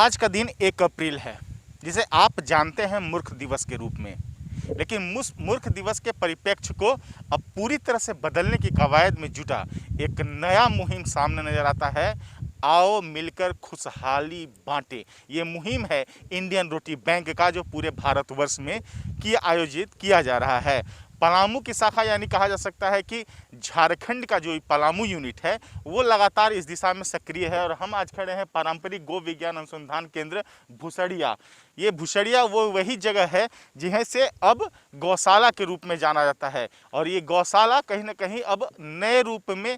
आज का दिन 1 अप्रैल है, जिसे आप जानते हैं मूर्ख दिवस के रूप में। लेकिन मूर्ख दिवस के परिप्रेक्ष्य को अब पूरी तरह से बदलने की कवायद में जुटा एक नया मुहिम सामने नजर आता है। आओ मिलकर खुशहाली बांटे। ये मुहिम है इंडियन रोटी बैंक का, जो पूरे भारतवर्ष में आयोजित किया जा रहा है। पलामू की शाखा, यानी कहा जा सकता है कि झारखंड का जो पलामू यूनिट है वो लगातार इस दिशा में सक्रिय है। और हम आज खड़े हैं पारंपरिक गो विज्ञान अनुसंधान केंद्र भुसड़िया। ये भुसड़िया वो वही जगह है जिन्हें से अब गौशाला के रूप में जाना जाता है। और ये गौशाला कहीं ना कहीं अब नए रूप में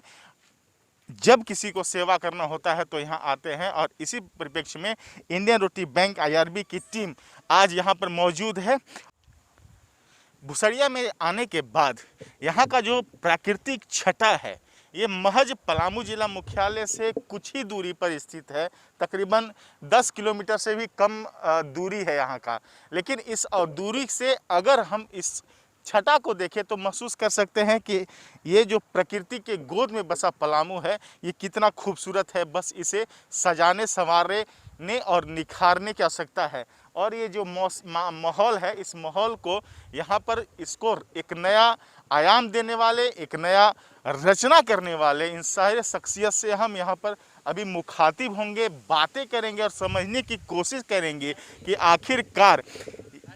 जब किसी को सेवा करना होता है तो यहाँ आते हैं। और इसी परिप्रेक्ष्य में इंडियन रोटी बैंक IRB की टीम आज यहाँ पर मौजूद है। भुसड़िया में आने के बाद यहाँ का जो प्राकृतिक छटा है ये महज पलामू जिला मुख्यालय से कुछ ही दूरी पर स्थित है। तकरीबन 10 किलोमीटर से भी कम दूरी है यहाँ का। लेकिन इस दूरी से अगर हम इस छटा को देखें तो महसूस कर सकते हैं कि ये जो प्रकृति के गोद में बसा पलामू है ये कितना खूबसूरत है। बस इसे सजाने संवारने और निखारने की आवश्यकता है। और ये जो माहौल है, इस माहौल को यहाँ पर इसको एक नया आयाम देने वाले, एक नया रचना करने वाले इन सारे शख्सियत से हम यहाँ पर अभी मुखातिब होंगे, बातें करेंगे और समझने की कोशिश करेंगे कि आखिरकार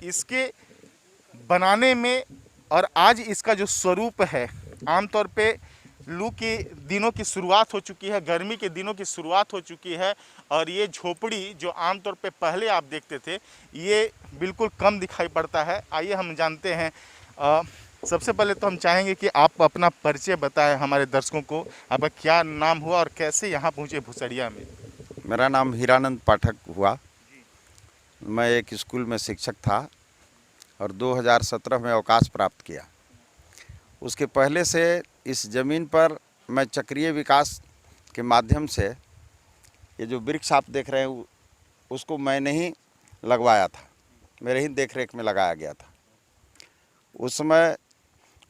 इसके बनाने में और आज इसका जो स्वरूप है। आमतौर पे लू के दिनों की शुरुआत हो चुकी है, गर्मी के दिनों की शुरुआत हो चुकी है। और ये झोपड़ी जो आमतौर पे पहले आप देखते थे ये बिल्कुल कम दिखाई पड़ता है। आइए हम जानते हैं। सबसे पहले तो हम चाहेंगे कि आप अपना परिचय बताएं हमारे दर्शकों को। आपका क्या नाम हुआ और कैसे यहाँ पहुँचे भुसड़िया में? मेरा नाम हीरानंद पाठक हुआ। मैं एक स्कूल में शिक्षक था और 2017 में अवकाश प्राप्त किया। उसके पहले से इस ज़मीन पर मैं चक्रीय विकास के माध्यम से ये जो वृक्ष आप देख रहे हैं उसको मैंने ही लगवाया था, मेरे ही देखरेख में लगाया गया था। उस समय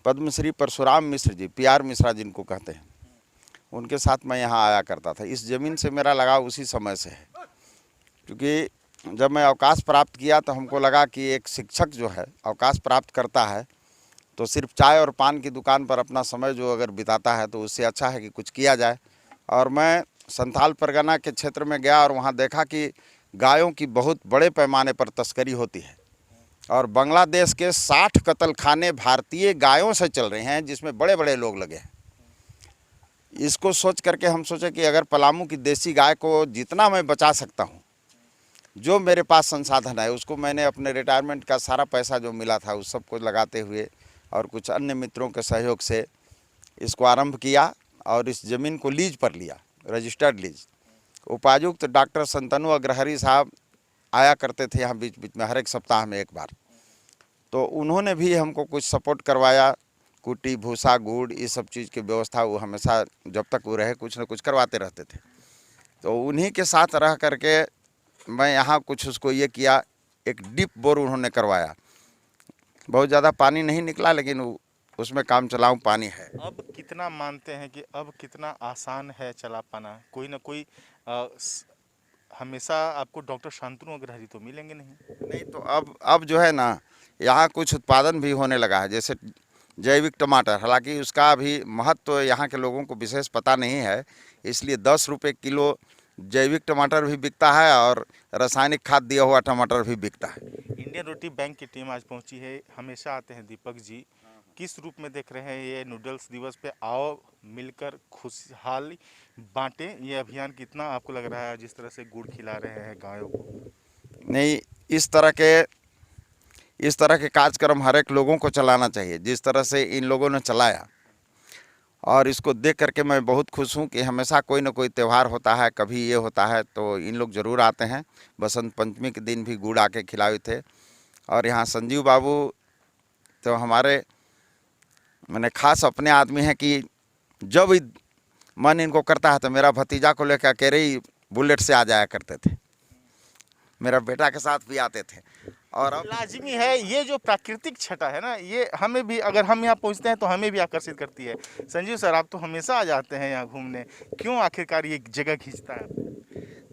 पद्मश्री परशुराम मिश्र जी, PR मिश्रा जिनको कहते हैं, उनके साथ मैं यहाँ आया करता था। इस ज़मीन से मेरा लगाव उसी समय से है। क्योंकि जब मैं अवकाश प्राप्त किया तो हमको लगा कि एक शिक्षक जो है अवकाश प्राप्त करता है तो सिर्फ चाय और पान की दुकान पर अपना समय जो अगर बिताता है तो उससे अच्छा है कि कुछ किया जाए। और मैं संथाल परगना के क्षेत्र में गया और वहाँ देखा कि गायों की बहुत बड़े पैमाने पर तस्करी होती है और बांग्लादेश के 60 कत्ल खाने भारतीय गायों से चल रहे हैं, जिसमें बड़े बड़े लोग लगे हैं। इसको सोच करके हम सोचे कि अगर पलामू की देसी गाय को जितना मैं बचा सकता हूँ, जो मेरे पास संसाधन है, उसको मैंने अपने रिटायरमेंट का सारा पैसा जो मिला था उस सबको लगाते हुए और कुछ अन्य मित्रों के सहयोग से इसको आरंभ किया और इस ज़मीन को लीज पर लिया, रजिस्टर्ड लीज। उपायुक्त डॉक्टर संतनु अग्रहरी साहब आया करते थे यहाँ बीच बीच में, हर एक सप्ताह में एक बार। तो उन्होंने भी हमको कुछ सपोर्ट करवाया, कुटी, भूसा, गुड़, इस सब चीज़ की व्यवस्था वो हमेशा जब तक वो रहे कुछ न कुछ करवाते रहते थे। तो उन्हीं के साथ रह करके मैं यहाँ कुछ उसको ये किया, एक डीप बोर उन्होंने करवाया। बहुत ज़्यादा पानी नहीं निकला लेकिन उसमें काम चलाऊँ पानी है। अब कितना मानते हैं कि अब कितना आसान है चला पाना? कोई ना कोई हमेशा आपको डॉक्टर शांतनु अग्रहरी तो मिलेंगे नहीं? तो अब जो है ना, यहाँ कुछ उत्पादन भी होने लगा है, जैसे जैविक टमाटर। हालांकि उसका अभी महत्व यहाँ के लोगों को विशेष पता नहीं है, इसलिए 10 रुपये किलो जैविक टमाटर भी बिकता है और रासायनिक खाद दिया हुआ टमाटर भी बिकता है। इंडियन रोटी बैंक की टीम आज पहुंची है। हमेशा आते हैं दीपक जी, किस रूप में देख रहे हैं ये नूडल्स दिवस पे आओ मिलकर खुशहाली बांटे ये अभियान? कितना आपको लग रहा है जिस तरह से गुड़ खिला रहे हैं गायों को? नहीं, इस तरह के कार्यक्रम हर एक लोगों को चलाना चाहिए, जिस तरह से इन लोगों ने चलाया। और इसको देख करके मैं बहुत खुश हूँ कि हमेशा कोई ना कोई त्यौहार होता है, कभी ये होता है तो इन लोग ज़रूर आते हैं। बसंत पंचमी के दिन भी गुड़ आके खिलाए थे। और यहाँ संजीव बाबू तो हमारे मैंने खास अपने आदमी हैं कि जब मन इनको करता है तो मेरा भतीजा को लेकर अकेले ही बुलेट से आ जाया करते थे, मेरा बेटा के साथ भी आते थे। और अब लाजिमी है ये जो प्राकृतिक छटा है ना, ये हमें भी, अगर हम यहाँ पहुँचते हैं तो हमें भी आकर्षित करती है। संजीव सर, आप तो हमेशा आ जाते हैं यहाँ घूमने, क्यों आखिरकार ये जगह खींचता है?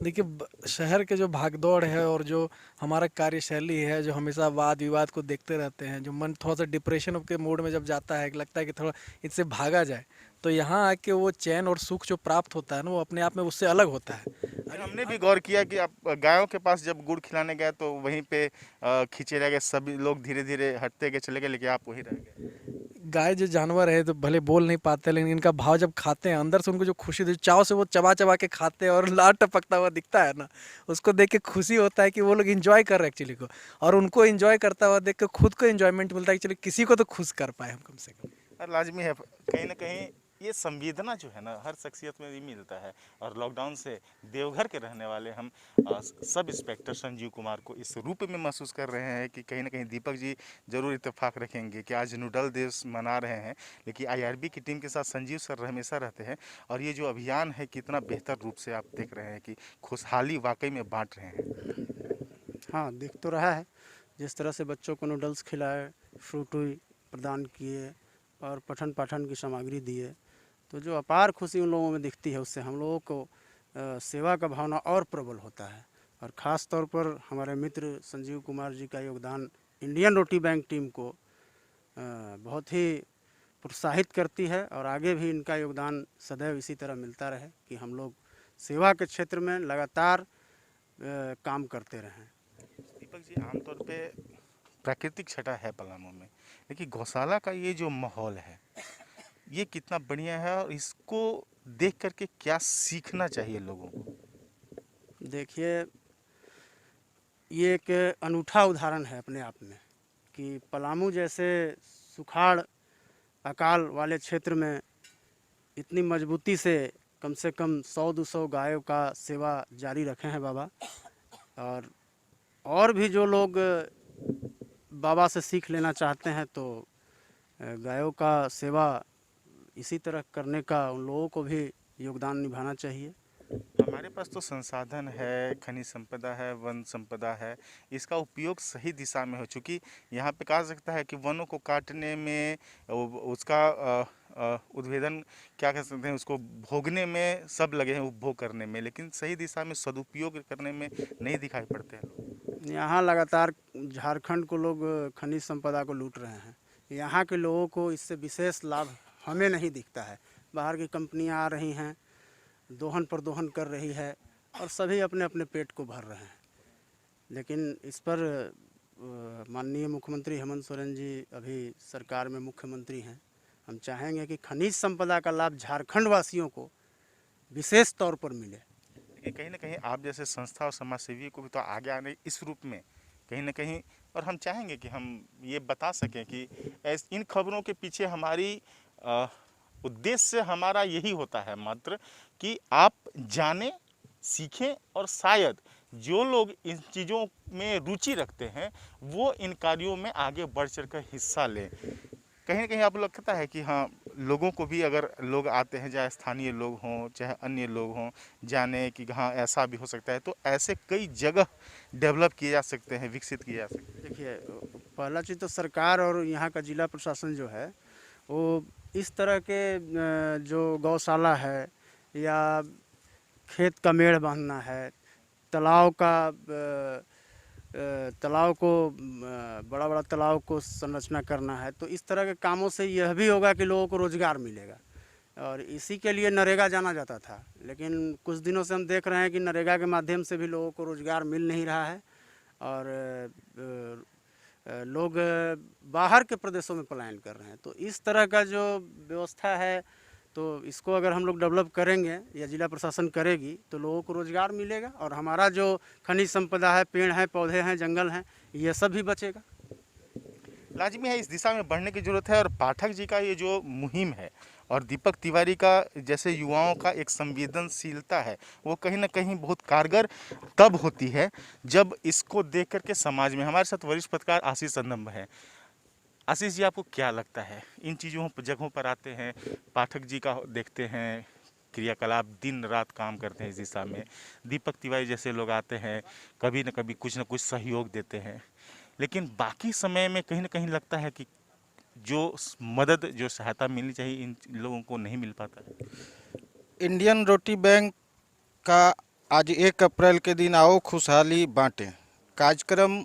देखिए शहर के जो भागदौड़ है और जो हमारा कार्यशैली है, जो हमेशा वाद विवाद को देखते रहते हैं, जो मन थोड़ा सा डिप्रेशन के मोड में जब जाता है, लगता है कि थोड़ा इससे भागा जाए, तो यहाँ आके वो चैन और सुख जो प्राप्त होता है ना, वो अपने आप में उससे अलग होता है। हमने भी गौर किया कि आप गायों के पास जब गुड़ खिलाने गए तो वहीं पे खींचे रह गए, सभी लोग धीरे धीरे हटते गए, चले गए, लेकिन आप वहीं रह गए। गाय जो जानवर है तो भले बोल नहीं पाते, लेकिन इनका भाव जब खाते हैं अंदर से, उनको जो खुशी जो चाव से वो चबा चबा के खाते हैं और लार टपकता हुआ दिखता है ना, उसको देख के खुशी होता है कि वो लोग एंजॉय कर रहे हैं एक्चुअली को, और उनको एंजॉय करता हुआ देख के खुद को एंजॉयमेंट मिलता है कि चलो किसी को तो खुश कर पाए हम कम से कम। और लाजमी है, कहीं ना कहीं ये संवेदना जो है ना हर शख्सियत में भी मिलता है। और लॉकडाउन से देवघर के रहने वाले हम सब इंस्पेक्टर संजीव कुमार को इस रूप में महसूस कर रहे हैं कि कहीं ना कहीं दीपक जी जरूर इत्तेफाक रखेंगे कि आज नूडल दिवस मना रहे हैं, लेकिन आईआरबी की टीम के साथ संजीव सर हमेशा रहते हैं। और ये जो अभियान है कितना बेहतर रूप से आप देख रहे हैं कि खुशहाली वाकई में बांट रहे हैं। हाँ, दिख तो रहा है। जिस तरह से बच्चों को नूडल्स खिलाए, फ्रूटी प्रदान किए और पठन पाठन की सामग्री दिए, तो जो अपार खुशी उन लोगों में दिखती है, उससे हम लोगों को सेवा का भावना और प्रबल होता है। और ख़ास तौर पर हमारे मित्र संजीव कुमार जी का योगदान इंडियन रोटी बैंक टीम को बहुत ही प्रोत्साहित करती है, और आगे भी इनका योगदान सदैव इसी तरह मिलता रहे कि हम लोग सेवा के क्षेत्र में लगातार काम करते रहें। दीपक जी, आमतौर पे प्राकृतिक छटा है पलामू में, लेकिन गौशाला का ये जो माहौल है ये कितना बढ़िया है और इसको देख करके क्या सीखना चाहिए लोगों को? देखिए, ये एक अनूठा उदाहरण है अपने आप में कि पलामू जैसे सुखाड़ अकाल वाले क्षेत्र में इतनी मजबूती से कम 100-200 गायों का सेवा जारी रखे हैं बाबा। और भी जो लोग बाबा से सीख लेना चाहते हैं तो गायों का सेवा इसी तरह करने का उन लोगों को भी योगदान निभाना चाहिए। हमारे पास तो संसाधन है, खनिज संपदा है, वन संपदा है, इसका उपयोग सही दिशा में हो, चूँकि यहाँ पे कहा सकता है कि वनों को काटने में उसका उद्भेदन क्या कह सकते हैं, उसको भोगने में सब लगे हैं, उपभोग करने में, लेकिन सही दिशा में सदुपयोग करने में नहीं दिखाई पड़ते हैं लोग। यहाँ लगातार झारखंड को लोग खनिज संपदा को लूट रहे हैं। यहाँ के लोगों को इससे विशेष लाभ हमें नहीं दिखता है। बाहर की कंपनियाँ आ रही हैं, दोहन प्रदोहन कर रही है और सभी अपने अपने पेट को भर रहे हैं। लेकिन इस पर माननीय मुख्यमंत्री हेमंत सोरेन जी अभी सरकार में मुख्यमंत्री हैं। हम चाहेंगे कि खनिज संपदा का लाभ झारखंड वासियों को विशेष तौर पर मिले। लेकिन कहीं ना कहीं आप जैसे संस्था और समाज सेवी को भी तो आगे आने इस रूप में कहीं ना कहीं, और हम चाहेंगे कि हम ये बता सकें कि इन खबरों के पीछे हमारी उद्देश्य हमारा यही होता है मात्र कि आप जानें, सीखें और शायद जो लोग इन चीज़ों में रुचि रखते हैं वो इन कार्यों में आगे बढ़ चढ़ कर हिस्सा लें। कहीं ना कहीं आपको लगता है कि हाँ, लोगों को भी अगर लोग आते हैं, चाहे स्थानीय लोग हों चाहे अन्य लोग हों, जाने कि हाँ ऐसा भी हो सकता है, तो ऐसे कई जगह डेवलप किए जा सकते हैं, विकसित किए जा सकते हैं। देखिए, पहला चीज़ तो सरकार और यहाँ का जिला प्रशासन जो है वो इस तरह के जो गौशाला है या खेत का मेढ़ बांधना है, तालाब को बड़ा बड़ा तालाब को संरचना करना है, तो इस तरह के कामों से यह भी होगा कि लोगों को रोज़गार मिलेगा। और इसी के लिए नरेगा जाना जाता था, लेकिन कुछ दिनों से हम देख रहे हैं कि नरेगा के माध्यम से भी लोगों को रोज़गार मिल नहीं रहा है और लोग बाहर के प्रदेशों में पलायन कर रहे हैं। तो इस तरह का जो व्यवस्था है, तो इसको अगर हम लोग डेवलप करेंगे या जिला प्रशासन करेगी तो लोगों को रोज़गार मिलेगा और हमारा जो खनिज संपदा है, पेड़ हैं, पौधे हैं, जंगल हैं, ये सब भी बचेगा। लाजमी है, इस दिशा में बढ़ने की ज़रूरत है। और पाठक जी का ये जो मुहिम है और दीपक तिवारी का जैसे युवाओं का एक संवेदनशीलता है, वो कहीं ना कहीं बहुत कारगर तब होती है जब इसको देख करके समाज में। हमारे साथ वरिष्ठ पत्रकार आशीष अनंब है। आशीष जी, आपको क्या लगता है, इन चीज़ों जगहों पर आते हैं, पाठक जी का देखते हैं क्रियाकलाप, दिन रात काम करते हैं इस दिशा में, दीपक तिवारी जैसे लोग आते हैं, कभी न कभी कुछ न कुछ सहयोग देते हैं, लेकिन बाकी समय में कहीं ना कहीं लगता है कि जो मदद, जो सहायता मिलनी चाहिए इन लोगों को नहीं मिल पाता है। इंडियन रोटी बैंक का आज 1 अप्रैल के दिन आओ खुशहाली बांटें कार्यक्रम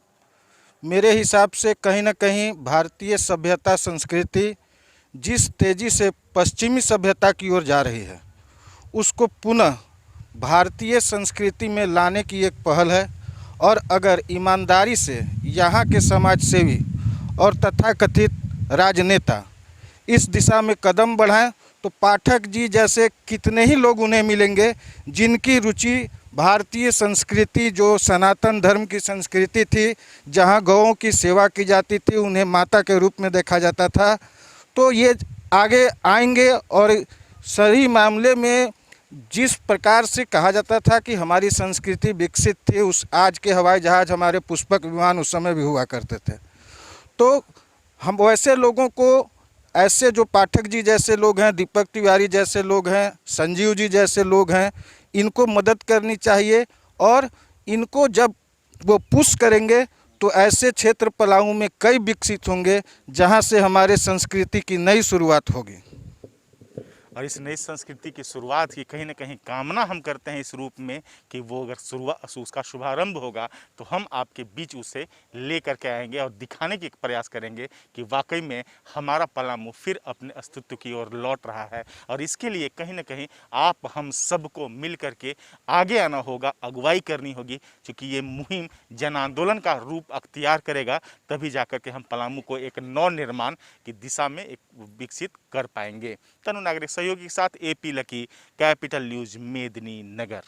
मेरे हिसाब से कहीं ना कहीं भारतीय सभ्यता संस्कृति जिस तेज़ी से पश्चिमी सभ्यता की ओर जा रही है उसको पुनः भारतीय संस्कृति में लाने की एक पहल है। और अगर ईमानदारी से यहाँ के समाज सेवी और तथाकथित राजनेता इस दिशा में कदम बढ़ाएं तो पाठक जी जैसे कितने ही लोग उन्हें मिलेंगे जिनकी रुचि भारतीय संस्कृति जो सनातन धर्म की संस्कृति थी, जहाँ गौओं की सेवा की जाती थी, उन्हें माता के रूप में देखा जाता था, तो ये आगे आएंगे। और सही मामले में जिस प्रकार से कहा जाता था कि हमारी संस्कृति विकसित थी, उस आज के हवाई जहाज़ हमारे पुष्पक विमान उस समय भी हुआ करते थे। तो हम वैसे लोगों को, ऐसे जो पाठक जी जैसे लोग हैं, दीपक तिवारी जैसे लोग हैं, संजीव जी जैसे लोग हैं, इनको मदद करनी चाहिए। और इनको जब वो पुश करेंगे तो ऐसे क्षेत्र पलामू में कई विकसित होंगे जहां से हमारे संस्कृति की नई शुरुआत होगी। और इस नई संस्कृति की शुरुआत की कहीं ना कहीं कामना हम करते हैं इस रूप में कि वो अगर उसका शुभारंभ होगा तो हम आपके बीच उसे लेकर के आएंगे और दिखाने की प्रयास करेंगे कि वाकई में हमारा पलामू फिर अपने अस्तित्व की ओर लौट रहा है। और इसके लिए कहीं ना कहीं आप हम सबको मिल कर के आगे आना होगा, अगुवाई करनी होगी, क्योंकि ये मुहिम जन आंदोलन का रूप अख्तियार करेगा, तभी जाकर के हम पलामू को एक नव निर्माण की दिशा में एक विकसित कर पाएंगे। तनु नागरिक सहयोगी के साथ AP लकी, कैपिटल न्यूज, मेदिनी नगर।